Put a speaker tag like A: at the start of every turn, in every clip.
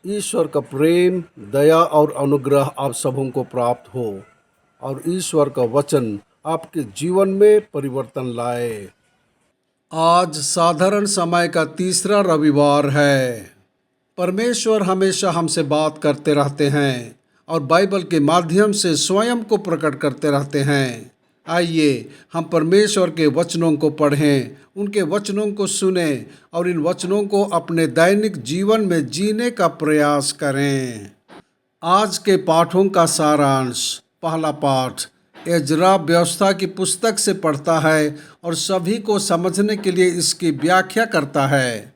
A: ईश्वर का प्रेम, दया और अनुग्रह आप सबों को प्राप्त हो और ईश्वर का वचन आपके जीवन में परिवर्तन लाए। आज साधारण समय का तीसरा रविवार है। परमेश्वर हमेशा हमसे बात करते रहते हैं और बाइबल के माध्यम से स्वयं को प्रकट करते रहते हैं। आइए हम परमेश्वर के वचनों को पढ़ें, उनके वचनों को सुनें और इन वचनों को अपने दैनिक जीवन में जीने का प्रयास करें। आज के पाठों का सारांश। पहला पाठ एजरा व्यवस्था की पुस्तक से पढ़ता है और सभी को समझने के लिए इसकी व्याख्या करता है।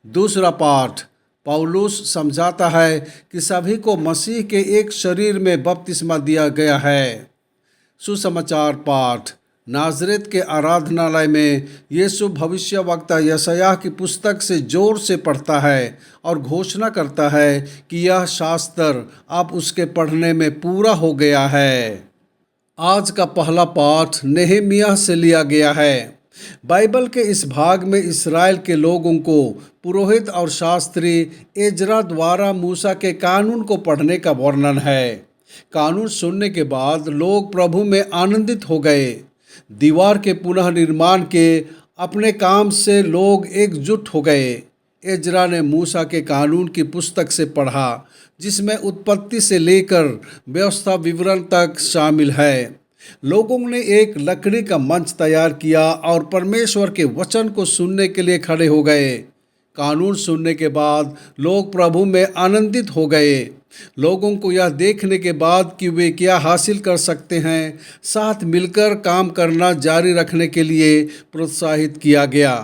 A: दूसरा पाठ पौलुस समझाता है कि सभी को मसीह के एक शरीर में बपतिस्मा दिया गया है। सुसमाचार पाठ नाज़रेत के आराधनालय में यीशु भविष्यवक्ता यशायाह की पुस्तक से जोर से पढ़ता है और घोषणा करता है कि यह शास्त्र अब उसके पढ़ने में पूरा हो गया है। आज का पहला पाठ नेहेमिया से लिया गया है। बाइबल के इस भाग में इस्राएल के लोगों को पुरोहित और शास्त्री एजरा द्वारा मूसा के कानून को पढ़ने का वर्णन है। कानून सुनने के बाद लोग प्रभु में आनंदित हो गए। दीवार के पुनः निर्माण के अपने काम से लोग एकजुट हो गए। एजरा ने मूसा के कानून की पुस्तक से पढ़ा, जिसमें उत्पत्ति से लेकर व्यवस्था विवरण तक शामिल है। लोगों ने एक लकड़ी का मंच तैयार किया और परमेश्वर के वचन को सुनने के लिए खड़े हो गए। कानून सुनने के बाद लोग प्रभु में आनंदित हो गए। लोगों को यह देखने के बाद कि वे क्या हासिल कर सकते हैं, साथ मिलकर काम करना जारी रखने के लिए प्रोत्साहित किया गया।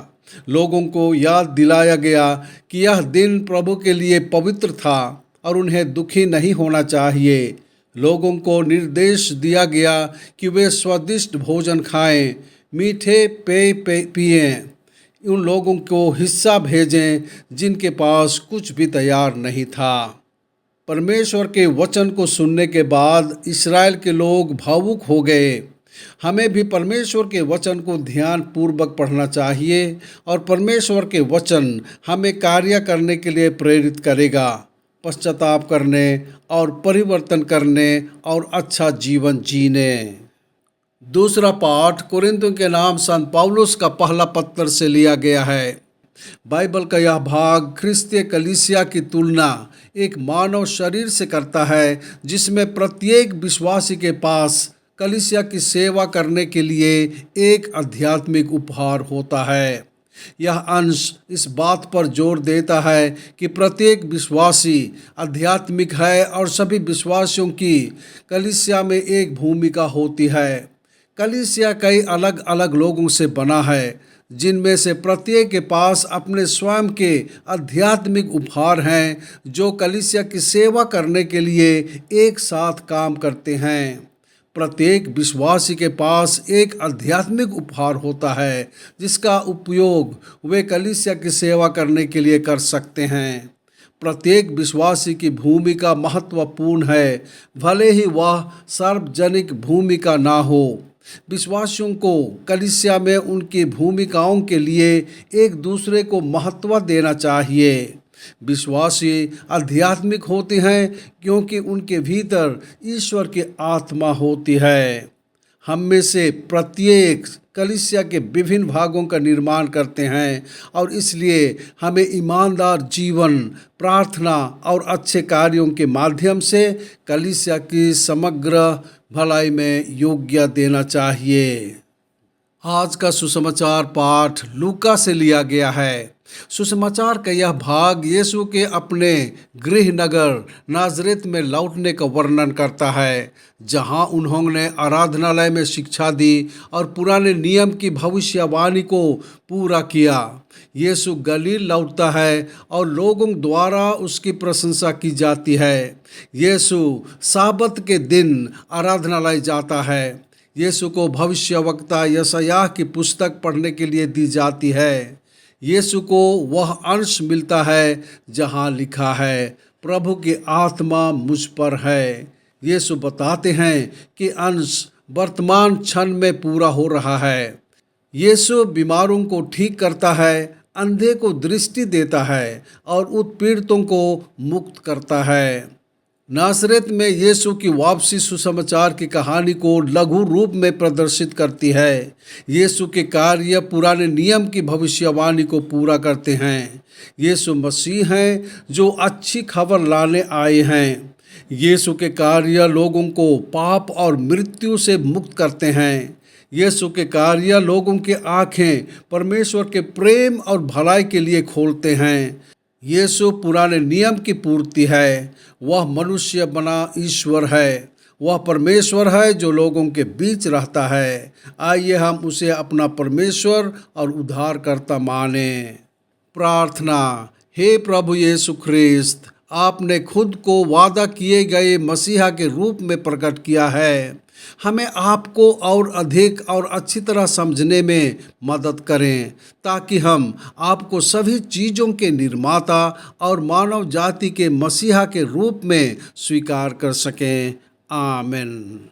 A: लोगों को याद दिलाया गया कि यह दिन प्रभु के लिए पवित्र था और उन्हें दुखी नहीं होना चाहिए। लोगों को निर्देश दिया गया कि वे स्वादिष्ट भोजन खाएं, मीठे पेय पिएं। उन लोगों को हिस्सा भेजें जिनके पास कुछ भी तैयार नहीं था। परमेश्वर के वचन को सुनने के बाद इस्राएल के लोग भावुक हो गए। हमें भी परमेश्वर के वचन को ध्यान पूर्वक पढ़ना चाहिए और परमेश्वर के वचन हमें कार्य करने के लिए प्रेरित करेगा, पश्चाताप करने और परिवर्तन करने और अच्छा जीवन जीने। दूसरा पाठ कोरिन्थियों के नाम संत पौलुस का पहला पत्र से लिया गया है। बाइबल का यह भाग ख्रिस्तीय कलीसिया की तुलना एक मानव शरीर से करता है, जिसमें प्रत्येक विश्वासी के पास कलीसिया की सेवा करने के लिए एक आध्यात्मिक उपहार होता है। यह अंश इस बात पर जोर देता है कि प्रत्येक विश्वासी आध्यात्मिक है और सभी विश्वासियों की कलीसिया में एक भूमिका होती है। कलीसिया कई अलग अलग लोगों से बना है, जिनमें से प्रत्येक के पास अपने स्वयं के आध्यात्मिक उपहार हैं, जो कलीसिया की सेवा करने के लिए एक साथ काम करते हैं। प्रत्येक विश्वासी के पास एक आध्यात्मिक उपहार होता है, जिसका उपयोग वे कलीसिया की सेवा करने के लिए कर सकते हैं। प्रत्येक विश्वासी की भूमिका महत्वपूर्ण है, भले ही वह सार्वजनिक भूमिका ना हो। विश्वासियों को कलीसिया में उनकी भूमिकाओं के लिए एक दूसरे को महत्व देना चाहिए। विश्वासी आध्यात्मिक होते हैं क्योंकि उनके भीतर ईश्वर की आत्मा होती है। हम में से प्रत्येक कलीसिया के विभिन्न भागों का निर्माण करते हैं और इसलिए हमें ईमानदार जीवन, प्रार्थना और अच्छे कार्यों के माध्यम से कलीसिया की समग्र भलाई में योग्य देना चाहिए। आज का सुसमाचार पाठ लूका से लिया गया है। सुसमाचार का यह भाग यीशु के अपने गृह नगर नाजरेत में लौटने का वर्णन करता है, जहां उन्होंने आराधनालय में शिक्षा दी और पुराने नियम की भविष्यवाणी को पूरा किया। यीशु गलील लौटता है और लोगों द्वारा उसकी प्रशंसा की जाती है। यीशु साबत के दिन आराधनालय जाता है। यीशु को भविष्यवक्ता यशायाह की पुस्तक पढ़ने के लिए दी जाती है। यीशु को वह अंश मिलता है जहाँ लिखा है, प्रभु की आत्मा मुझ पर है। यीशु बताते हैं कि अंश वर्तमान क्षण में पूरा हो रहा है। यीशु बीमारों को ठीक करता है, अंधे को दृष्टि देता है और उत्पीड़ितों को मुक्त करता है। नासरेत में यीशु की वापसी सुसमाचार की कहानी को लघु रूप में प्रदर्शित करती है। यीशु के कार्य पुराने नियम की भविष्यवाणी को पूरा करते हैं। यीशु मसीह हैं जो अच्छी खबर लाने आए हैं। यीशु के कार्य लोगों को पाप और मृत्यु से मुक्त करते हैं। यीशु के कार्य लोगों की आंखें परमेश्वर के प्रेम और भलाई के लिए खोलते हैं। यीशु पुराने नियम की पूर्ति है। वह मनुष्य बना ईश्वर है। वह परमेश्वर है जो लोगों के बीच रहता है। आइए हम उसे अपना परमेश्वर और उद्धारकर्ता माने। प्रार्थना। हे प्रभु यीशु ख्रिस्त, आपने खुद को वादा किए गए मसीहा के रूप में प्रकट किया है। हमें आपको और अधिक और अच्छी तरह समझने में मदद करें, ताकि हम आपको सभी चीज़ों के निर्माता और मानव जाति के मसीहा के रूप में स्वीकार कर सकें। आमीन।